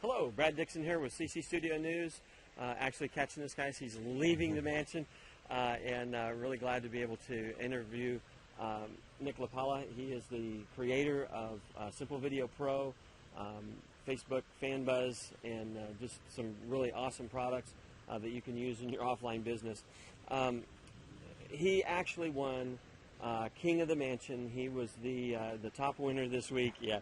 Hello, Brad Dixon here with CC Studio News. Actually catching this guy, he's leaving the mansion, and really glad to be able to interview Nick LaPolla. He is the creator of Simple Video Pro, Facebook Fan Buzz, and just some really awesome products that you can use in your offline business. He actually won King of the Mansion. He was the top winner this week. Yeah.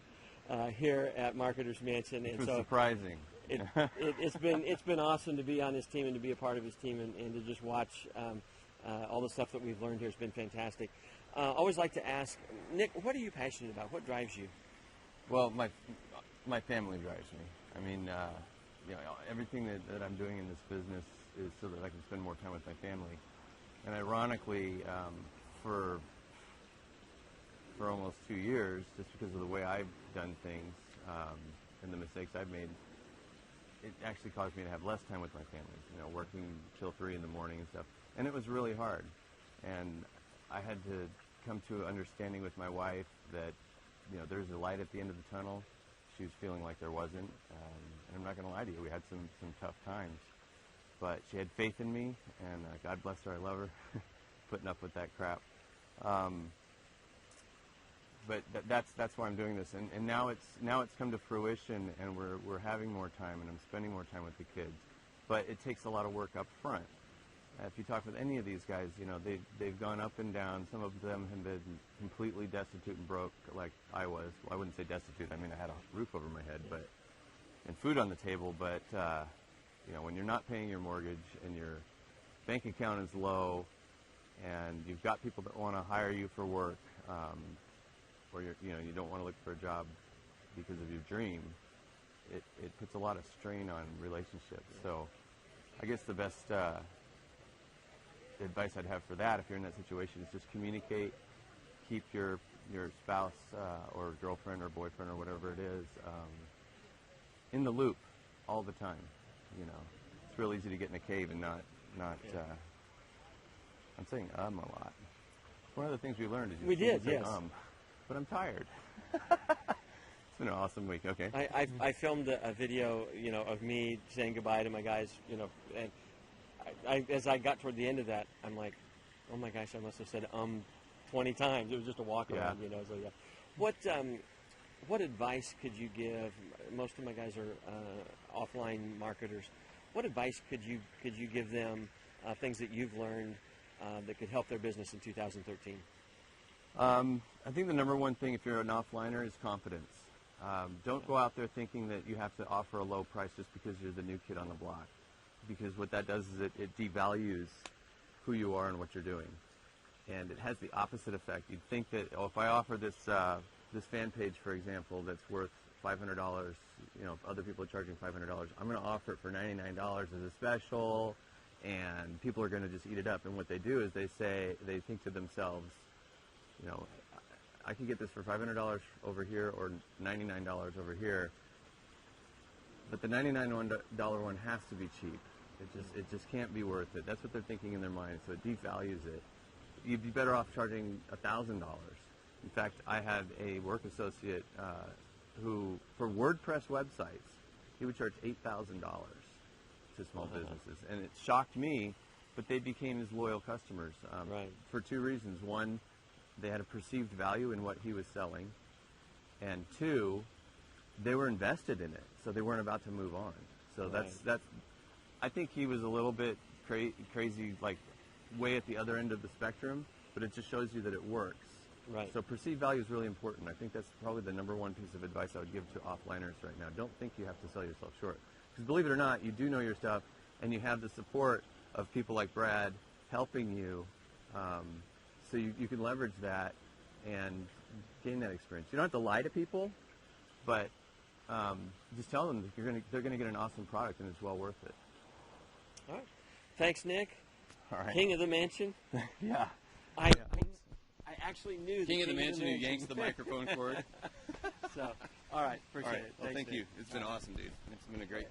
Here at Marketer's Mansion, and so surprising. It's been awesome to be on his team and to be a part of his team and to just watch all the stuff that we've learned here. Has been fantastic. Always like to ask Nick, what are you passionate about? What drives you? Well, my family drives me. I mean, you know, everything that I'm doing in this business is so that I can spend more time with my family. And ironically, for almost 2 years, just because of the way I've done things and the mistakes I've made, it actually caused me to have less time with my family, you know, working till 3 in the morning and stuff. And it was really hard. And I had to come to an understanding with my wife that, you know, there's a light at the end of the tunnel. She was feeling like there wasn't. And I'm not going to lie to you, we had some tough times. But she had faith in me, and God bless her, I love her, putting up with that crap. But that's why I'm doing this, and now it's come to fruition, and we're having more time, and I'm spending more time with the kids. But it takes a lot of work up front. If you talk with any of these guys, you know, they've gone up and down. Some of them have been completely destitute and broke, like I was. Well, I wouldn't say destitute. I mean, I had a roof over my head, and food on the table. But you know, when you're not paying your mortgage and your bank account is low, and you've got people that want to hire you for work. Or you don't want to look for a job because of your dream, it puts a lot of strain on relationships. So I guess the best advice I'd have for that, if you're in that situation, is just communicate, keep your spouse or girlfriend or boyfriend or whatever it is in the loop all the time. You know, it's real easy to get in a cave and not I'm saying a lot. One of the things we learned is yes. But I'm tired. It's been an awesome week. Okay. I filmed a video, you know, of me saying goodbye to my guys, you know, and as I got toward the end of that, I'm like, oh my gosh, I must have said 20 times. It was just a walk around, you know. So yeah. What advice could you give? Most of my guys are offline marketers. What advice could you give them? Things that you've learned that could help their business in 2013. I think the number one thing if you're an offliner is confidence. Don't go out there thinking that you have to offer a low price just because you're the new kid on the block. Because what that does is it devalues who you are and what you're doing. And it has the opposite effect. You'd think that, oh, if I offer this fan page, for example, that's worth $500, you know, if other people are charging $500, I'm going to offer it for $99 as a special, and people are going to just eat it up. And what they do is they think to themselves, you know, I can get this for $500 over here or $99 over here, but the $99 one has to be cheap. It just can't be worth it. That's what they're thinking in their mind, so it devalues it. You'd be better off charging $1,000. In fact, I had a work associate who, for WordPress websites, he would charge $8,000 to small businesses, and it shocked me, but they became his loyal customers for two reasons. One, they had a perceived value in what he was selling, and two, they were invested in it, so they weren't about to move on. So that's. I think he was a little bit crazy, like way at the other end of the spectrum, but it just shows you that it works. Right. So perceived value is really important. I think that's probably the number one piece of advice I would give to offliners right now. Don't think you have to sell yourself short, because believe it or not, you do know your stuff, and you have the support of people like Brad helping you. So you can leverage that and gain that experience. You don't have to lie to people, but just tell them that they're gonna get an awesome product and it's well worth it. All right. Thanks, Nick. All right. King of the Mansion. Yeah. I actually knew King of the Mansion who yanks the microphone cord. So, all right. Appreciate it. Well, Thanks, thank Nick. you. It's been awesome, dude. It's been a great.